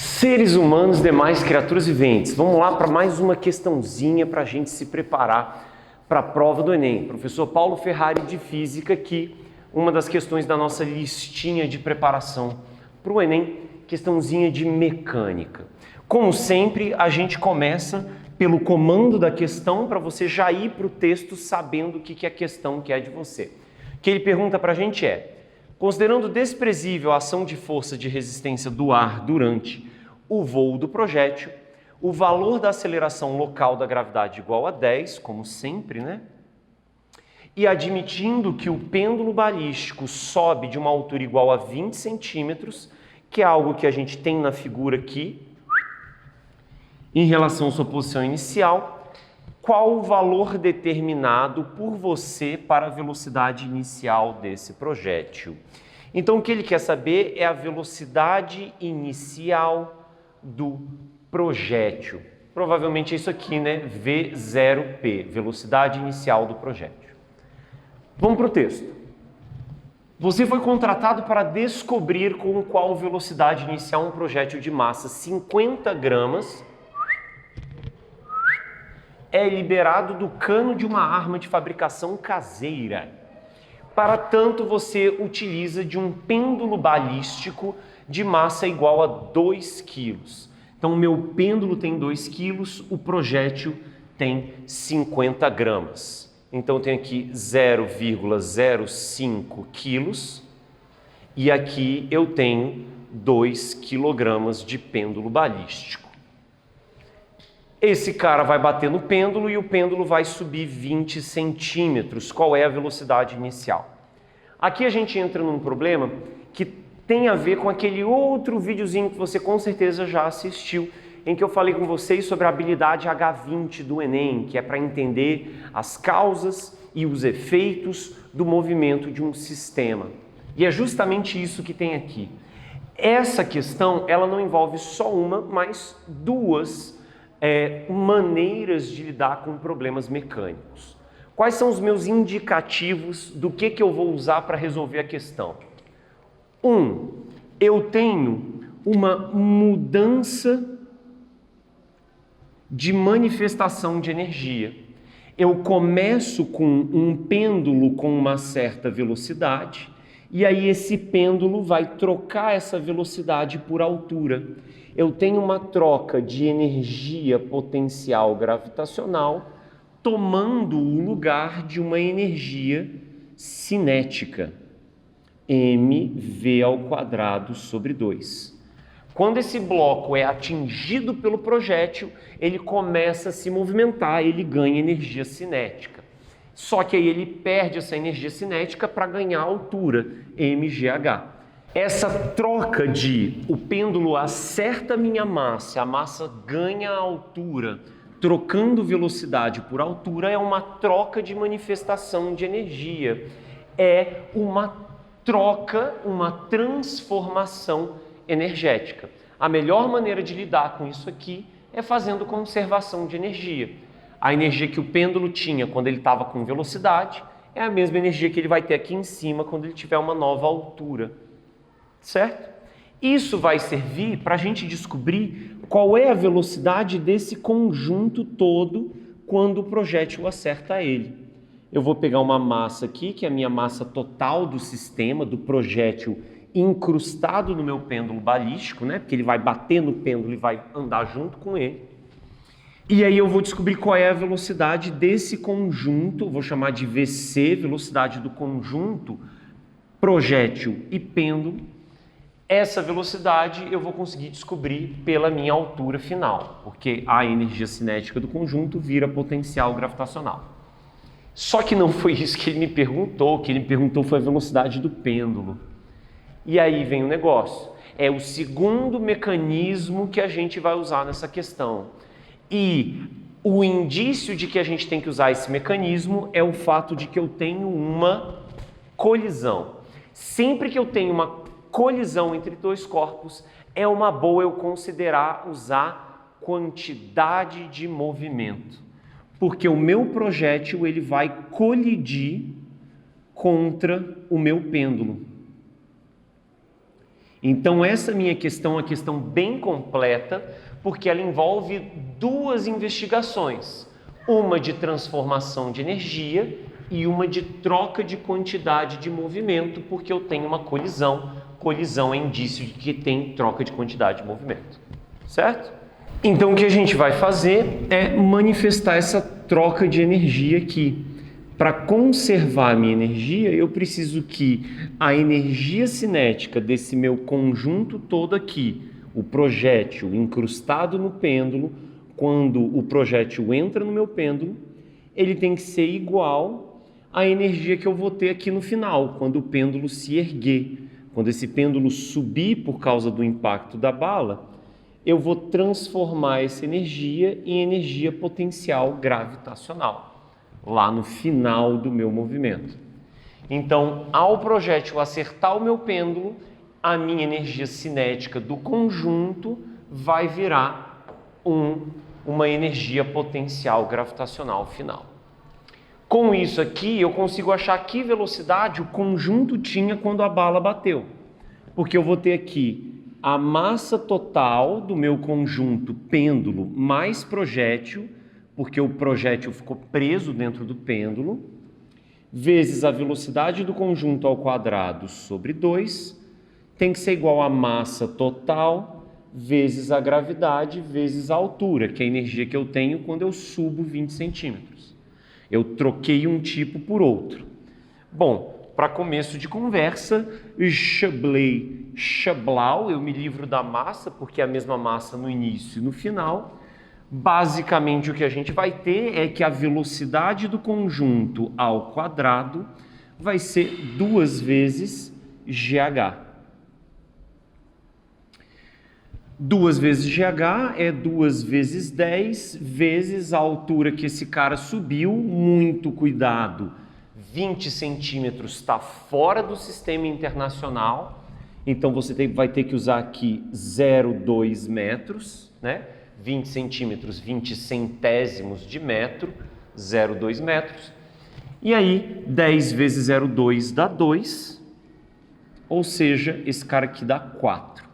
Seres humanos, demais criaturas viventes. Vamos lá para mais uma questãozinha para a gente se preparar para a prova do Enem. Professor Paulo Ferrari de Física aqui, uma das questões da nossa listinha de preparação para o Enem, questãozinha de mecânica. Como sempre, a gente começa pelo comando da questão para você já ir para o texto sabendo o que a questão quer de você. O que ele pergunta para a gente é: considerando desprezível a ação de força de resistência do ar durante o voo do projétil, o valor da aceleração local da gravidade igual a 10, como sempre, né? E admitindo que o pêndulo balístico sobe de uma altura igual a 20 centímetros, que é algo que a gente tem na figura aqui, em relação à sua posição inicial, qual o valor determinado por você para a velocidade inicial desse projétil? Então, o que ele quer saber é a velocidade inicial do projétil. Provavelmente é isso aqui, né? V0P, velocidade inicial do projétil. Vamos para o texto. Você foi contratado para descobrir com qual velocidade iniciar um projétil de massa 50 gramas é liberado do cano de uma arma de fabricação caseira. Para tanto, você utiliza de um pêndulo balístico de massa igual a 2 kg. Então, o meu pêndulo tem 2 kg, o projétil tem 50 gramas. Então, eu tenho aqui 0,05 quilos e aqui eu tenho 2 quilogramas de pêndulo balístico. Esse cara vai bater no pêndulo e o pêndulo vai subir 20 centímetros. Qual é a velocidade inicial? Aqui a gente entra num problema que tem a ver com aquele outro videozinho que você com certeza já assistiu, em que eu falei com vocês sobre a habilidade H20 do Enem, que é para entender as causas e os efeitos do movimento de um sistema. E é justamente isso que tem aqui. Essa questão, ela não envolve só uma, mas duas maneiras de lidar com problemas mecânicos. Quais são os meus indicativos do que eu vou usar para resolver a questão? Eu tenho uma mudança de manifestação de energia. Eu começo com um pêndulo com uma certa velocidade e aí esse pêndulo vai trocar essa velocidade por altura. Eu tenho uma troca de energia potencial gravitacional tomando o lugar de uma energia cinética, mv² sobre 2. Quando esse bloco é atingido pelo projétil, ele começa a se movimentar, ele ganha energia cinética. Só que aí ele perde essa energia cinética para ganhar altura, mgh. Essa troca de o pêndulo acerta a minha massa, a massa ganha altura, trocando velocidade por altura, é uma troca de manifestação de energia. É uma troca, uma transformação energética. A melhor maneira de lidar com isso aqui é fazendo conservação de energia. A energia que o pêndulo tinha quando ele estava com velocidade é a mesma energia que ele vai ter aqui em cima quando ele tiver uma nova altura. Certo? Isso vai servir para a gente descobrir qual é a velocidade desse conjunto todo quando o projétil acerta ele. Eu vou pegar uma massa aqui, que é a minha massa total do sistema, do projétil incrustado no meu pêndulo balístico, né? Porque ele vai bater no pêndulo e vai andar junto com ele. E aí eu vou descobrir qual é a velocidade desse conjunto, vou chamar de VC, velocidade do conjunto projétil e pêndulo. Essa velocidade eu vou conseguir descobrir pela minha altura final, porque a energia cinética do conjunto vira potencial gravitacional. Só que não foi isso que ele me perguntou, o que ele me perguntou foi a velocidade do pêndulo. E aí vem o negócio, é o segundo mecanismo que a gente vai usar nessa questão. E o indício de que a gente tem que usar esse mecanismo é o fato de que eu tenho uma colisão. Sempre que eu tenho uma colisão entre dois corpos, é uma boa eu considerar usar quantidade de movimento, porque o meu projétil ele vai colidir contra o meu pêndulo. Então essa minha questão é uma questão bem completa, porque ela envolve duas investigações, uma de transformação de energia e uma de troca de quantidade de movimento, porque eu tenho uma colisão. Colisão é indício de que tem troca de quantidade de movimento, certo? Então o que a gente vai fazer é manifestar essa troca de energia aqui. Para conservar a minha energia, eu preciso que a energia cinética desse meu conjunto todo aqui, o projétil incrustado no pêndulo, quando o projétil entra no meu pêndulo, ele tem que ser igual à energia que eu vou ter aqui no final, quando o pêndulo se erguer. Quando esse pêndulo subir por causa do impacto da bala, eu vou transformar essa energia em energia potencial gravitacional, lá no final do meu movimento. Então, ao projétil acertar o meu pêndulo, a minha energia cinética do conjunto vai virar uma energia potencial gravitacional final. Com isso aqui, eu consigo achar que velocidade o conjunto tinha quando a bala bateu. Porque eu vou ter aqui a massa total do meu conjunto pêndulo mais projétil, porque o projétil ficou preso dentro do pêndulo, vezes a velocidade do conjunto ao quadrado sobre 2, tem que ser igual a massa total vezes a gravidade vezes a altura, que é a energia que eu tenho quando eu subo 20 centímetros. Eu troquei um tipo por outro. Bom, para começo de conversa, Chablau, eu me livro da massa, porque é a mesma massa no início e no final. Basicamente, o que a gente vai ter é que a velocidade do conjunto ao quadrado vai ser 2 vezes GH. 2 vezes GH é 2 vezes 10 vezes a altura que esse cara subiu. Muito cuidado, 20 centímetros está fora do sistema internacional, então você vai ter que usar aqui 0,2 metros, né? 20 centímetros, 20 centésimos de metro, 0,2 metros. E aí, 10 vezes 0,2 dá 2, ou seja, esse cara aqui dá 4.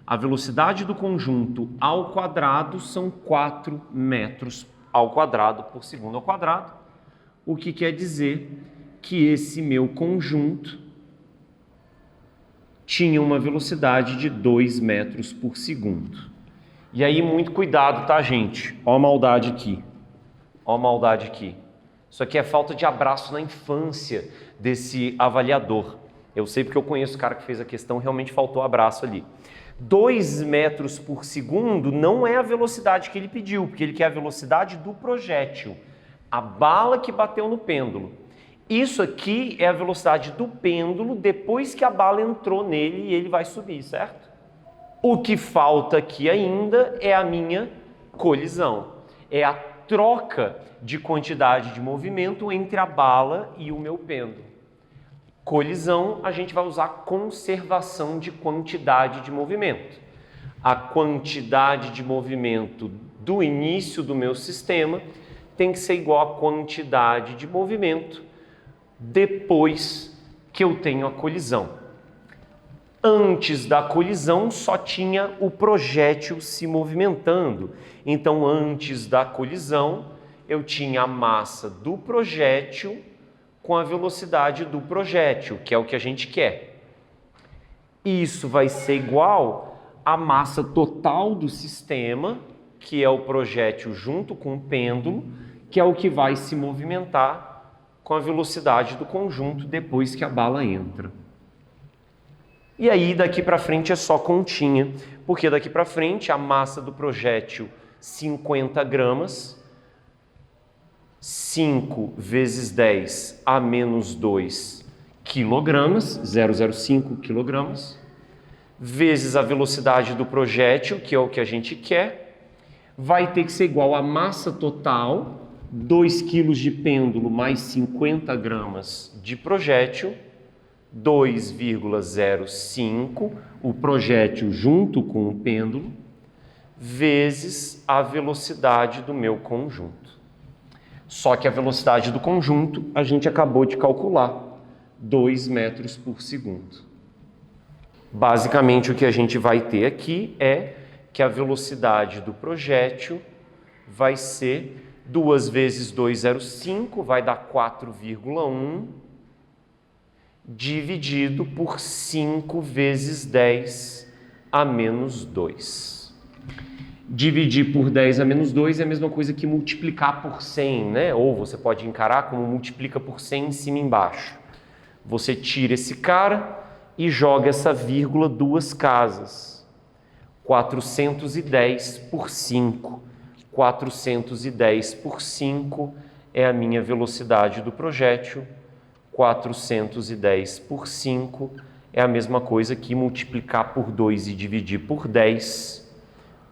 A velocidade do conjunto ao quadrado são 4 metros ao quadrado por segundo ao quadrado, o que quer dizer que esse meu conjunto tinha uma velocidade de 2 metros por segundo. E aí, muito cuidado, tá, gente? Ó a maldade aqui. Ó a maldade aqui. Isso aqui é falta de abraço na infância desse avaliador. Eu sei porque eu conheço o cara que fez a questão, realmente faltou abraço ali. 2 metros por segundo não é a velocidade que ele pediu, porque ele quer a velocidade do projétil, a bala que bateu no pêndulo. Isso aqui é a velocidade do pêndulo depois que a bala entrou nele e ele vai subir, certo? O que falta aqui ainda é a minha colisão, é a troca de quantidade de movimento entre a bala e o meu pêndulo. Colisão, a gente vai usar conservação de quantidade de movimento. A quantidade de movimento do início do meu sistema tem que ser igual à quantidade de movimento depois que eu tenho a colisão. Antes da colisão só tinha o projétil se movimentando. Então, antes da colisão, eu tinha a massa do projétil com a velocidade do projétil, que é o que a gente quer. Isso vai ser igual à massa total do sistema, que é o projétil junto com o pêndulo, que é o que vai se movimentar com a velocidade do conjunto depois que a bala entra. E aí, daqui para frente é só continha, porque daqui para frente a massa do projétil 50 gramas, 5 vezes 10 a menos 2 quilogramas, 0,05 quilogramas, vezes a velocidade do projétil, que é o que a gente quer, vai ter que ser igual à massa total, 2 quilos de pêndulo mais 50 gramas de projétil, 2,05, o projétil junto com o pêndulo, vezes a velocidade do meu conjunto. Só que a velocidade do conjunto a gente acabou de calcular, 2 metros por segundo. Basicamente, o que a gente vai ter aqui é que a velocidade do projétil vai ser 2 vezes 2,05, vai dar 4,1, dividido por 5 vezes 10 a menos 2. Dividir por 10 a menos 2 é a mesma coisa que multiplicar por 100, né? Ou você pode encarar como multiplica por 100 em cima e embaixo. Você tira esse cara e joga essa vírgula 2 casas. 410 por 5. 410 por 5 é a minha velocidade do projétil. 410 por 5 é a mesma coisa que multiplicar por 2 e dividir por 10.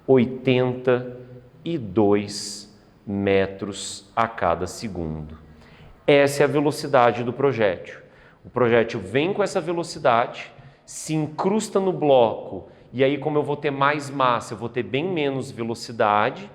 82 metros a cada segundo. Essa é a velocidade do projétil. O projétil vem com essa velocidade, se incrusta no bloco, e aí, como eu vou ter mais massa, eu vou ter bem menos velocidade,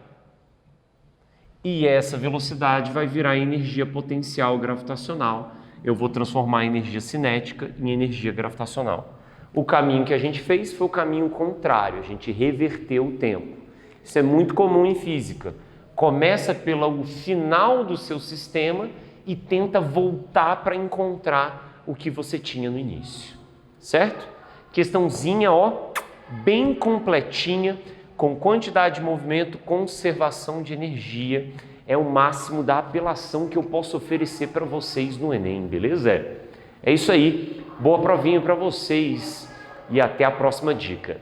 e essa velocidade vai virar energia potencial gravitacional. Eu vou transformar a energia cinética em energia gravitacional. O caminho que a gente fez foi o caminho contrário, a gente reverteu o tempo. Isso é muito comum em física. Começa pelo final do seu sistema e tenta voltar para encontrar o que você tinha no início, certo? Questãozinha, ó, bem completinha, com quantidade de movimento, conservação de energia. É o máximo da apelação que eu posso oferecer para vocês no Enem, beleza? É isso aí. Boa provinha para vocês e até a próxima dica.